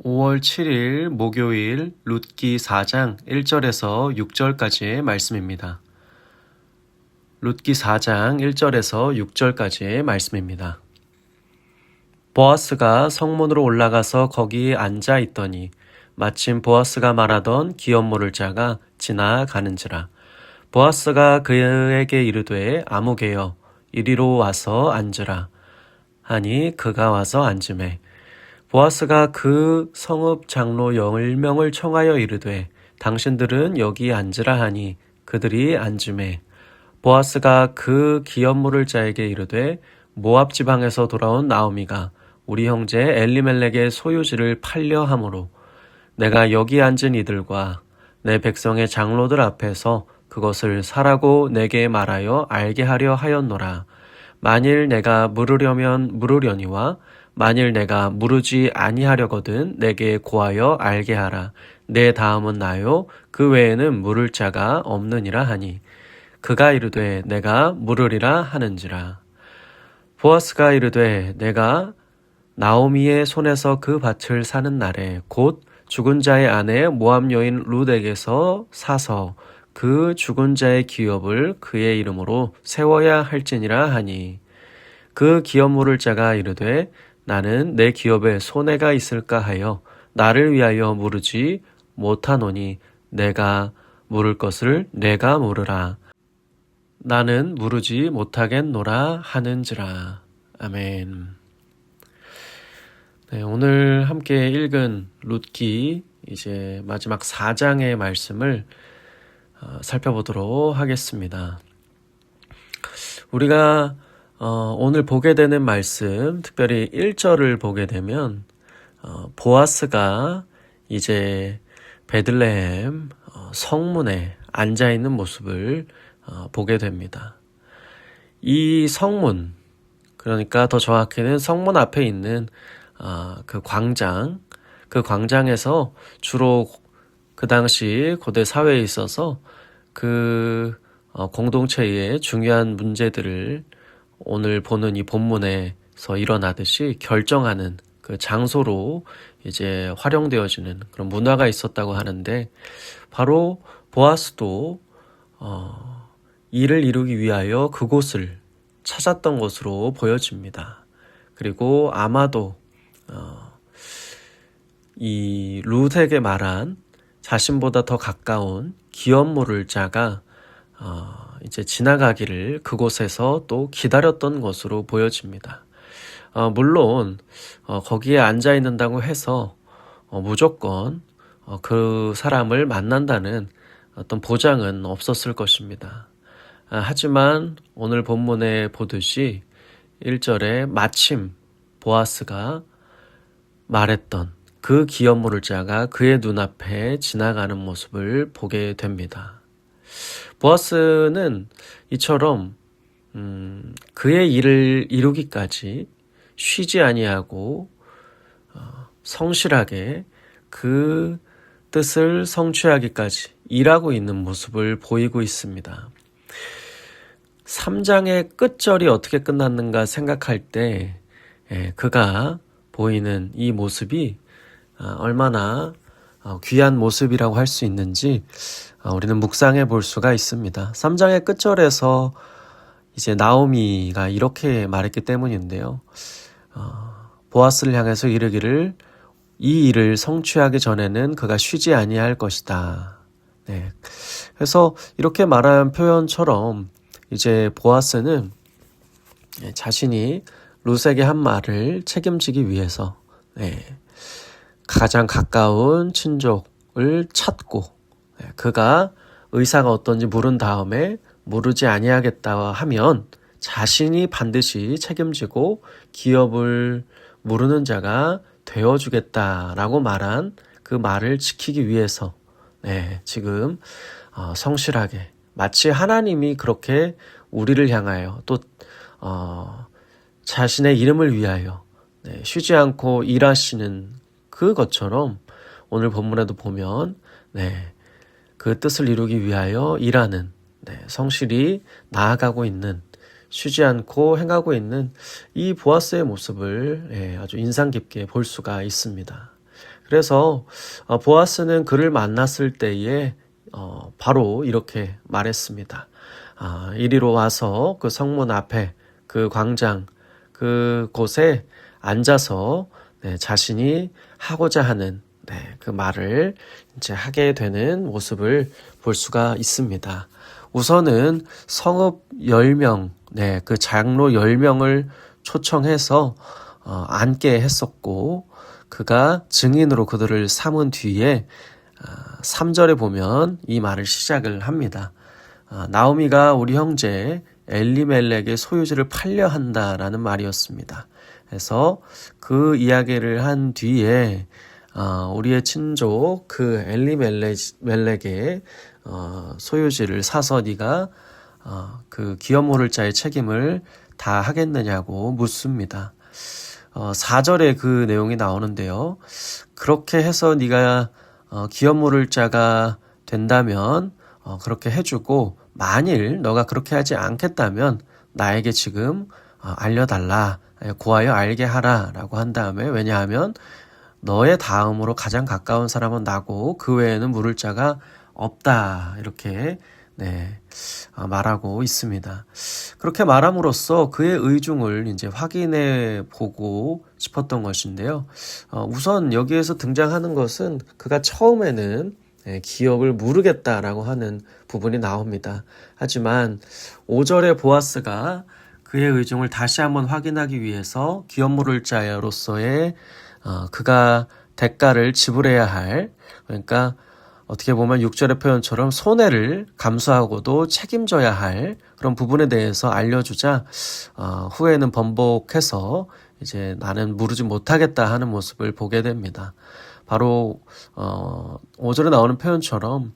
5월 7일 목요일 룻기 4장 1절에서 6절까지의 말씀입니다. 룻기 4장 1절에서 6절까지의 말씀입니다. 보아스가 성문으로 올라가서 거기 앉아 있더니 마침 보아스가 말하던 기업 모를 자가 지나가는지라. 보아스가 그에게 이르되 아무개여 이리로 와서 앉으라 하니 그가 와서 앉으매 보아스가 그 성읍 장로 10명을 청하여 이르되 당신들은 여기 앉으라 하니 그들이 앉으매 보아스가 그 기업 물을 자에게 이르되 모압 지방에서 돌아온 나오미가 우리 형제 엘리멜렉의 소유지를 팔려 함으로 내가 여기 앉은 이들과 내 백성의 장로들 앞에서 그것을 사라고 내게 말하여 알게 하려 하였노라. 만일 내가 물으려면 물으려니와 만일 내가 물으지 아니하려거든 내게 고하여 알게 하라. 내 다음은 나요. 그 외에는 물을 자가 없느니라 하니 그가 이르되 내가 물으리라 하는지라. 보아스가 이르되 내가 나오미의 손에서 그 밭을 사는 날에 곧 죽은 자의 아내 모압 여인 룻에게서 사서 그 죽은 자의 기업을 그의 이름으로 세워야 할지니라 하니 그 기업 물을 자가 이르되 나는 내 기업에 손해가 있을까 하여 나를 위하여 물으지 못하노니 내가 물을 것을 내가 물으라. 나는 물으지 못하겠노라 하는지라. 아멘. 네, 오늘 함께 읽은 룻기 이제 마지막 4장의 말씀을 살펴보도록 하겠습니다. 우리가 오늘 보게 되는 말씀, 특별히 1절을 보게 되면 보아스가 이제 베들레헴 성문에 앉아있는 모습을 보게 됩니다. 이 성문, 그러니까 더 정확히는 성문 앞에 있는 그 광장에서 주로 그 당시 고대 사회에 있어서 그 공동체의 중요한 문제들을 오늘 보는 이 본문에서 일어나듯이 결정하는 그 장소로 이제 활용되어지는 그런 문화가 있었다고 하는데 바로 보아스도 이를 이루기 위하여 그곳을 찾았던 것으로 보여집니다. 그리고 아마도 이 룻에게 말한 자신보다 더 가까운 기업 모를 자가 이제 지나가기를 그곳에서 또 기다렸던 것으로 보여집니다. 물론 거기에 앉아 있는다고 해서 무조건 그 사람을 만난다는 어떤 보장은 없었을 것입니다. 하지만 오늘 본문에 보듯이 1절에 마침 보아스가 말했던 그 기업 모를 자가 그의 눈앞에 지나가는 모습을 보게 됩니다. 보아스는 이처럼 그의 일을 이루기까지 쉬지 아니하고 성실하게 그 뜻을 성취하기까지 일하고 있는 모습을 보이고 있습니다. 3장의 끝절이 어떻게 끝났는가 생각할 때 그가 보이는 이 모습이 얼마나 귀한 모습이라고 할 수 있는지 우리는 묵상해 볼 수가 있습니다. 3장의 끝절에서 이제 나오미가 이렇게 말했기 때문인데요. 보아스를 향해서 이르기를 이 일을 성취하기 전에는 그가 쉬지 아니할 것이다. 네. 그래서 이렇게 말한 표현처럼 이제 보아스는 자신이 룻에게 한 말을 책임지기 위해서 가장 가까운 친족을 찾고 그가 의사가 어떤지 물은 다음에 물으지 아니하겠다 하면 자신이 반드시 책임지고 기업을 물으는 자가 되어주겠다라고 말한 그 말을 지키기 위해서 지금 성실하게 마치 하나님이 그렇게 우리를 향하여 또 자신의 이름을 위하여 쉬지 않고 일하시는 그것처럼 오늘 본문에도 보면 그 뜻을 이루기 위하여 일하는 성실히 나아가고 있는 쉬지 않고 행하고 있는 이 보아스의 모습을 아주 인상 깊게 볼 수가 있습니다. 그래서 보아스는 그를 만났을 때에 바로 이렇게 말했습니다. 이리로 와서 그 성문 앞에 그 광장 그곳에 앉아서 자신이 하고자 하는 그 말을 이제 하게 되는 모습을 볼 수가 있습니다. 우선은 성읍 10명, 그 장로 10명을 초청해서 앉게 했었고, 그가 증인으로 그들을 삼은 뒤에 3절에 보면 이 말을 시작을 합니다. 나오미가 우리 형제 엘리멜렉의 소유지를 팔려 한다라는 말이었습니다. 그래서 그 이야기를 한 뒤에 우리의 친족 그 엘리멜렉의 소유지를 사서 네가 그 기업 모를 자의 책임을 다 하겠느냐고 묻습니다. 4절에 그 내용이 나오는데요. 그렇게 해서 네가 기업 모를 자가 된다면 그렇게 해주고, 만일 너가 그렇게 하지 않겠다면 나에게 지금 알려달라, 고하여 알게 하라 라고 한 다음에, 왜냐하면 너의 다음으로 가장 가까운 사람은 나고 그 외에는 물을 자가 없다, 이렇게 말하고 있습니다. 그렇게 말함으로써 그의 의중을 이제 확인해 보고 싶었던 것인데요. 우선 여기에서 등장하는 것은 그가 처음에는 기업을 무르겠다라고 하는 부분이 나옵니다. 하지만 5절의 보아스가 그의 의중을 다시 한번 확인하기 위해서 기업 물을 자로서의 그가 대가를 지불해야 할, 그러니까 어떻게 보면 6절의 표현처럼 손해를 감수하고도 책임져야 할 그런 부분에 대해서 알려주자 후에는 번복해서 이제 나는 무르지 못하겠다 하는 모습을 보게 됩니다. 바로 5절에 나오는 표현처럼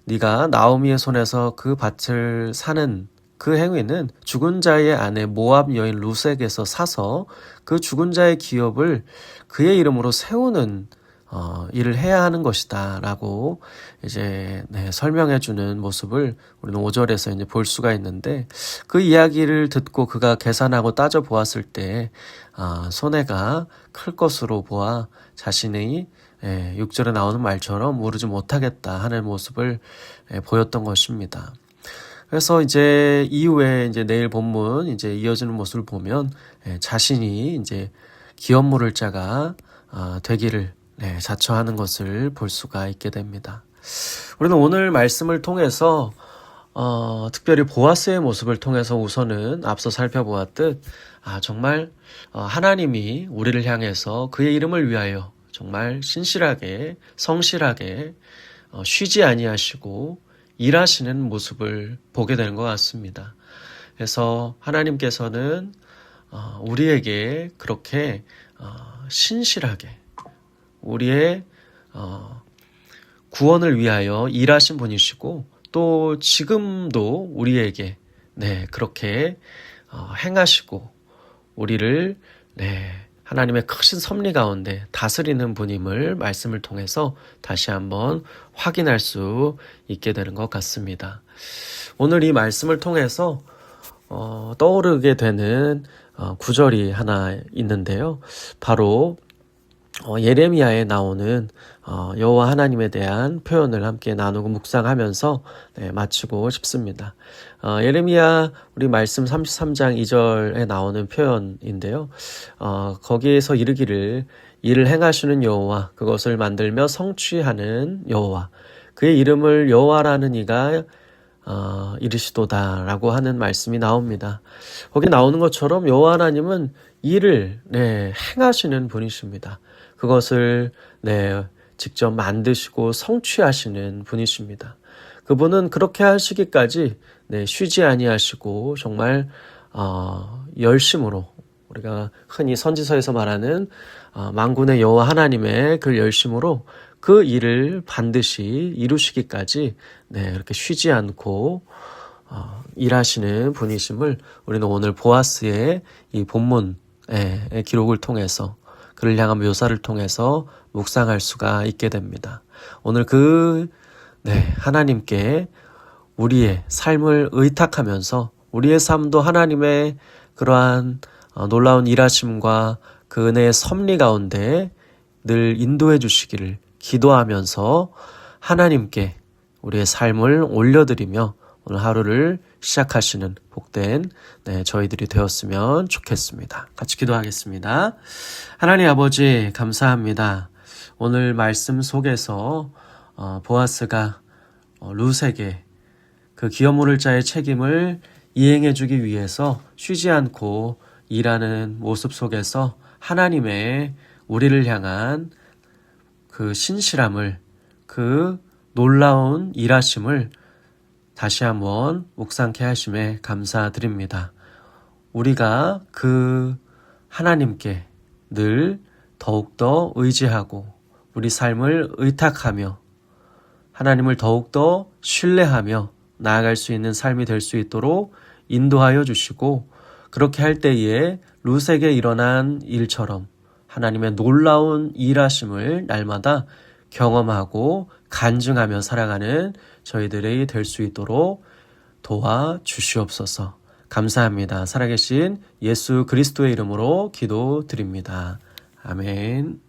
네가 나오미의 손에서 그 밭을 사는 그 행위는 죽은 자의 아내 모압 여인 루색에서 사서 그 죽은 자의 기업을 그의 이름으로 세우는 일을 해야 하는 것이다 라고 이제 설명해 주는 모습을 우리는 5절에서 이제 볼 수가 있는데, 그 이야기를 듣고 그가 계산하고 따져 보았을 때 손해가 클 것으로 보아 자신이 6절에 나오는 말처럼 무르지 못하겠다 하는 모습을 보였던 것입니다. 그래서 이제 이후에 이제 내일 본문 이제 이어지는 모습을 보면 자신이 이제 기업 물을 자가 되기를 자처하는 것을 볼 수가 있게 됩니다. 우리는 오늘 말씀을 통해서 특별히 보아스의 모습을 통해서 우선은 앞서 살펴보았듯 정말 하나님이 우리를 향해서 그의 이름을 위하여 정말 신실하게 성실하게 쉬지 아니하시고 일하시는 모습을 보게 되는 것 같습니다. 그래서 하나님께서는 우리에게 그렇게 신실하게 우리의 구원을 위하여 일하신 분이시고, 또 지금도 우리에게 그렇게 행하시고 우리를 하나님의 크신 섭리 가운데 다스리는 분임을 말씀을 통해서 다시 한번 확인할 수 있게 되는 것 같습니다. 오늘 이 말씀을 통해서 떠오르게 되는 구절이 하나 있는데요. 바로 예레미야에 나오는 여호와 하나님에 대한 표현을 함께 나누고 묵상하면서 마치고 싶습니다. 예레미야 우리 말씀 33장 2절에 나오는 표현인데요. 거기에서 이르기를 이를 행하시는 여호와, 그것을 만들며 성취하는 여호와, 그의 이름을 여호와라는 이가 이르시도다 라고 하는 말씀이 나옵니다. 거기 나오는 것처럼 여호와 하나님은 일을 행하시는 분이십니다. 그것을 직접 만드시고 성취하시는 분이십니다. 그분은 그렇게 하시기까지 쉬지 아니하시고 정말 열심으로, 우리가 흔히 선지서에서 말하는 만군의 여호와 하나님의 그 열심으로 그 일을 반드시 이루시기까지 이렇게 쉬지 않고 일하시는 분이심을 우리는 오늘 보아스의 이 본문의 기록을 통해서, 그를 향한 묘사를 통해서 묵상할 수가 있게 됩니다. 오늘 하나님께 우리의 삶을 의탁하면서 우리의 삶도 하나님의 그러한 놀라운 일하심과 그 은혜의 섭리 가운데 늘 인도해 주시기를 기도하면서 하나님께 우리의 삶을 올려드리며 오늘 하루를 시작하시는 복된 저희들이 되었으면 좋겠습니다. 같이 기도하겠습니다. 하나님 아버지 감사합니다. 오늘 말씀 속에서 보아스가 룻에게 그 기업 물을 자의 책임을 이행해 주기 위해서 쉬지 않고 일하는 모습 속에서 하나님의 우리를 향한 그 신실함을, 그 놀라운 일하심을 다시 한번 묵상케 하심에 감사드립니다. 우리가 그 하나님께 늘 더욱더 의지하고 우리 삶을 의탁하며 하나님을 더욱더 신뢰하며 나아갈 수 있는 삶이 될 수 있도록 인도하여 주시고, 그렇게 할 때에 룻에게 일어난 일처럼 하나님의 놀라운 일하심을 날마다 경험하고 간증하며 살아가는 저희들이 될 수 있도록 도와주시옵소서. 감사합니다. 살아계신 예수 그리스도의 이름으로 기도드립니다. 아멘.